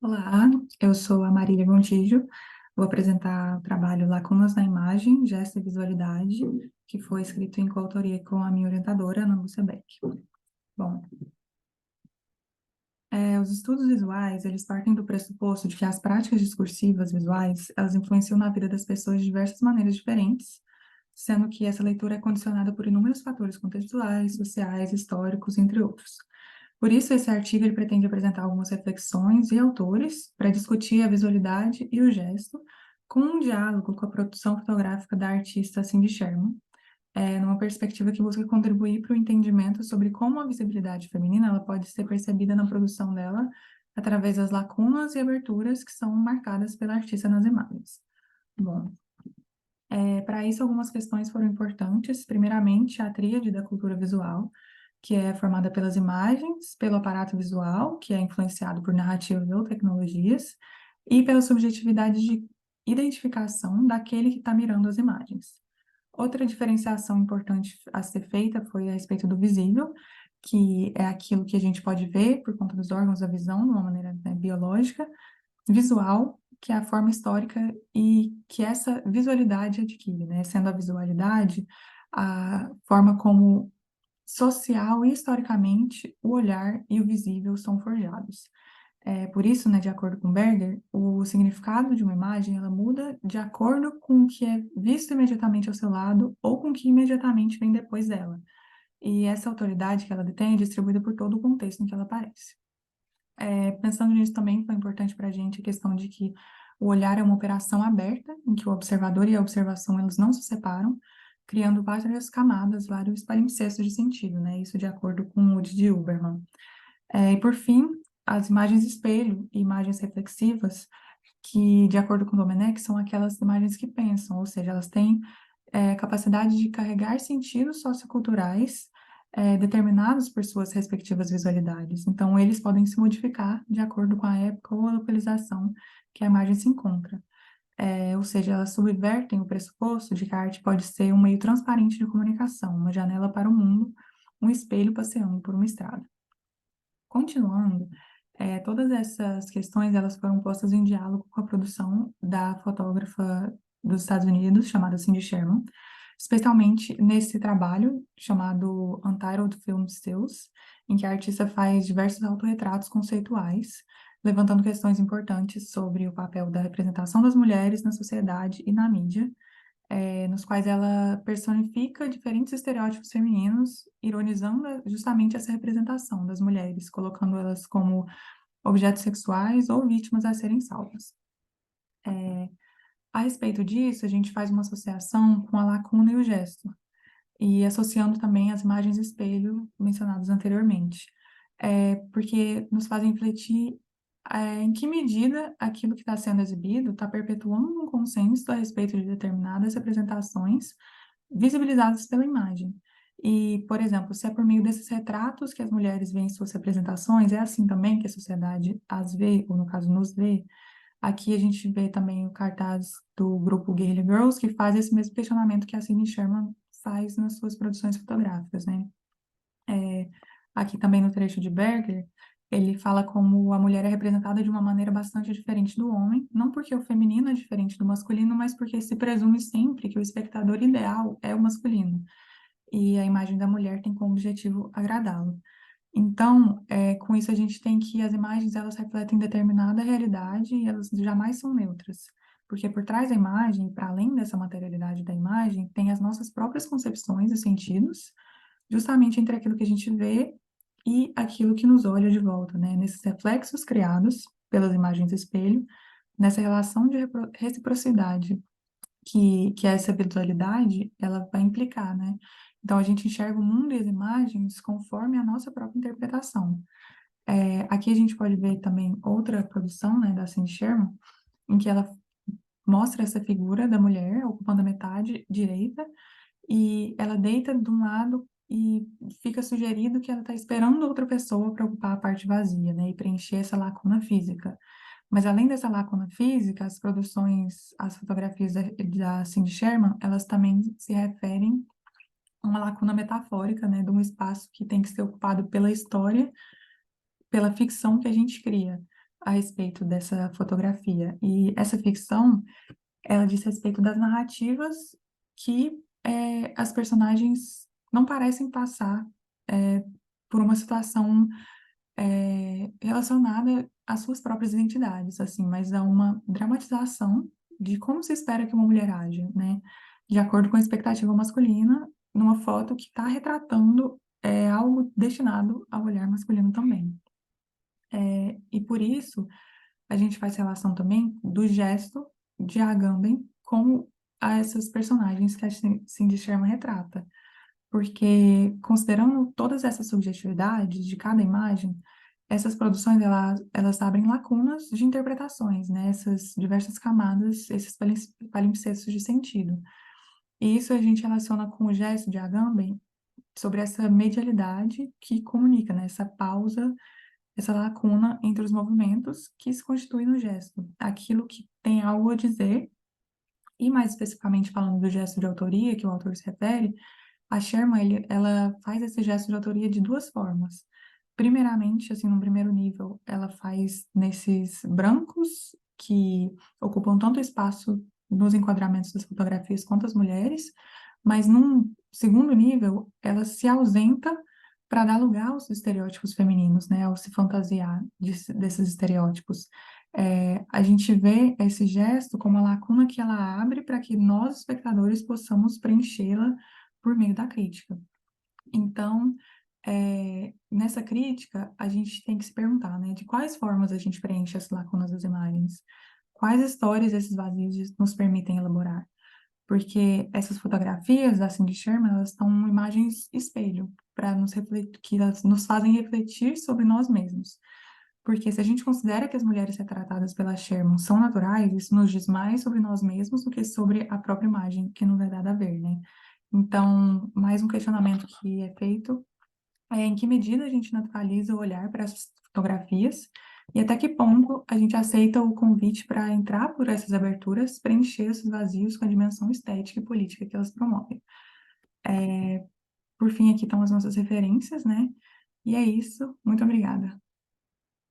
Olá, eu sou a Marília Gontijo, vou apresentar o trabalho Lacunas na Imagem, Gesto e Visualidade, que foi escrito em coautoria com a minha orientadora, Ana Lúcia Beck. Bom, os estudos visuais, eles partem do pressuposto de que as práticas discursivas visuais, elas influenciam na vida das pessoas de diversas maneiras diferentes, sendo que essa leitura é condicionada por inúmeros fatores contextuais, sociais, históricos, entre outros. Por isso, esse artigo ele pretende apresentar algumas reflexões e autores para discutir a visualidade e o gesto, com um diálogo com a produção fotográfica da artista Cindy Sherman, numa perspectiva que busca contribuir para o entendimento sobre como a visibilidade feminina ela pode ser percebida na produção dela através das lacunas e aberturas que são marcadas pela artista nas imagens. Bom, para isso, algumas questões foram importantes. Primeiramente, a tríade da cultura visual, que é formada pelas imagens, pelo aparato visual, que é influenciado por narrativas ou tecnologias, e pela subjetividade de identificação daquele que está mirando as imagens. Outra diferenciação importante a ser feita foi a respeito do visível, que é aquilo que a gente pode ver por conta dos órgãos da visão, de uma maneira, né, biológica, visual, que é a forma histórica e que essa visualidade adquire, né? Sendo a visualidade a forma como social e historicamente o olhar e o visível são forjados. Por isso, né, de acordo com Berger, o significado de uma imagem ela muda de acordo com o que é visto imediatamente ao seu lado ou com o que imediatamente vem depois dela. E essa autoridade que ela detém é distribuída por todo o contexto em que ela aparece. Pensando nisso também, foi importante para a gente a questão de que o olhar é uma operação aberta, em que o observador e a observação eles não se separam, criando várias camadas, vários palimpsestos de sentido, né? Isso de acordo com o Woody de Huberman. E por fim, as imagens espelho e imagens reflexivas, que, de acordo com Domenech, são aquelas imagens que pensam, ou seja, elas têm capacidade de carregar sentidos socioculturais determinados por suas respectivas visualidades. Então, eles podem se modificar de acordo com a época ou a localização que a imagem se encontra. Ou seja, elas subvertem o pressuposto de que a arte pode ser um meio transparente de comunicação, uma janela para o mundo, um espelho passeando por uma estrada. Continuando, todas essas questões elas foram postas em diálogo com a produção da fotógrafa dos Estados Unidos, chamada Cindy Sherman, especialmente nesse trabalho chamado Untitled Film Stills, em que a artista faz diversos autorretratos conceituais, levantando questões importantes sobre o papel da representação das mulheres na sociedade e na mídia, nos quais ela personifica diferentes estereótipos femininos, ironizando justamente essa representação das mulheres, colocando elas como objetos sexuais ou vítimas a serem salvas. A respeito disso, a gente faz uma associação com a lacuna e o gesto, e associando também as imagens espelho mencionadas anteriormente, porque nos fazem refletir em que medida aquilo que está sendo exibido está perpetuando um consenso a respeito de determinadas representações visibilizadas pela imagem. E, por exemplo, se é por meio desses retratos que as mulheres veem suas representações, é assim também que a sociedade as vê, ou no caso nos vê. Aqui a gente vê também o cartaz do grupo Guerrilla Girls, que faz esse mesmo questionamento que a Cindy Sherman faz nas suas produções fotográficas, né? Aqui também no trecho de Berger, ele fala como a mulher é representada de uma maneira bastante diferente do homem, não porque o feminino é diferente do masculino, mas porque se presume sempre que o espectador ideal é o masculino, e a imagem da mulher tem como objetivo agradá-lo. Então, com isso a gente tem que as imagens elas refletem determinada realidade e elas jamais são neutras, porque por trás da imagem, para além dessa materialidade da imagem, tem as nossas próprias concepções e sentidos, justamente entre aquilo que a gente vê e aquilo que nos olha de volta, né? Nesses reflexos criados pelas imagens espelho, nessa relação de reciprocidade que essa virtualidade ela vai implicar, né? Então a gente enxerga o mundo e as imagens conforme a nossa própria interpretação. Aqui a gente pode ver também outra produção, né, da Cindy Sherman, em que ela mostra essa figura da mulher ocupando a metade direita e ela deita de um lado e fica sugerido que ela está esperando outra pessoa para ocupar a parte vazia, né, e preencher essa lacuna física. Mas além dessa lacuna física, as produções, as fotografias da Cindy Sherman, elas também se referem a uma lacuna metafórica, né, de um espaço que tem que ser ocupado pela história, pela ficção que a gente cria. a respeito dessa fotografia. E essa ficção, ela diz respeito das narrativas que as personagens não parecem passar por uma situação relacionada às suas próprias identidades, assim, mas há uma dramatização de como se espera que uma mulher haja, né? De acordo com a expectativa masculina, numa foto que está retratando algo destinado ao olhar masculino também. E por isso, a gente faz relação também do gesto de Agamben com essas personagens que a Cindy Sherman retrata. Porque, considerando todas essas subjetividades de cada imagem, essas produções, elas abrem lacunas de interpretações, né? Essas diversas camadas, esses palimpsestos de sentido. E isso a gente relaciona com o gesto de Agamben sobre essa medialidade que comunica, né? Essa pausa, essa lacuna entre os movimentos que se constitui no gesto. Aquilo que tem algo a dizer, e mais especificamente falando do gesto de autoria, que o autor se refere, a Sherman, ela faz esse gesto de autoria de duas formas. Primeiramente, assim, no primeiro nível, ela faz nesses brancos que ocupam tanto espaço nos enquadramentos das fotografias quanto as mulheres, mas num segundo nível, ela se ausenta para dar lugar aos estereótipos femininos, né, ao se fantasiar desses estereótipos. A gente vê esse gesto como a lacuna que ela abre para que nós, espectadores, possamos preenchê-la por meio da crítica. Então, nessa crítica, a gente tem que se perguntar, né, de quais formas a gente preenche as lacunas das imagens, quais histórias esses vazios nos permitem elaborar, porque essas fotografias da Cindy Sherman, elas são imagens espelho, para nos refletir, que elas nos fazem refletir sobre nós mesmos. Porque se a gente considera que as mulheres retratadas pela Sherman são naturais, isso nos diz mais sobre nós mesmos do que sobre a própria imagem que nos é dada a ver, né? Então, mais um questionamento que é feito é em que medida a gente naturaliza o olhar para essas fotografias e até que ponto a gente aceita o convite para entrar por essas aberturas, preencher esses vazios com a dimensão estética e política que elas promovem. Por fim, aqui estão as nossas referências, né? E é isso. Muito obrigada.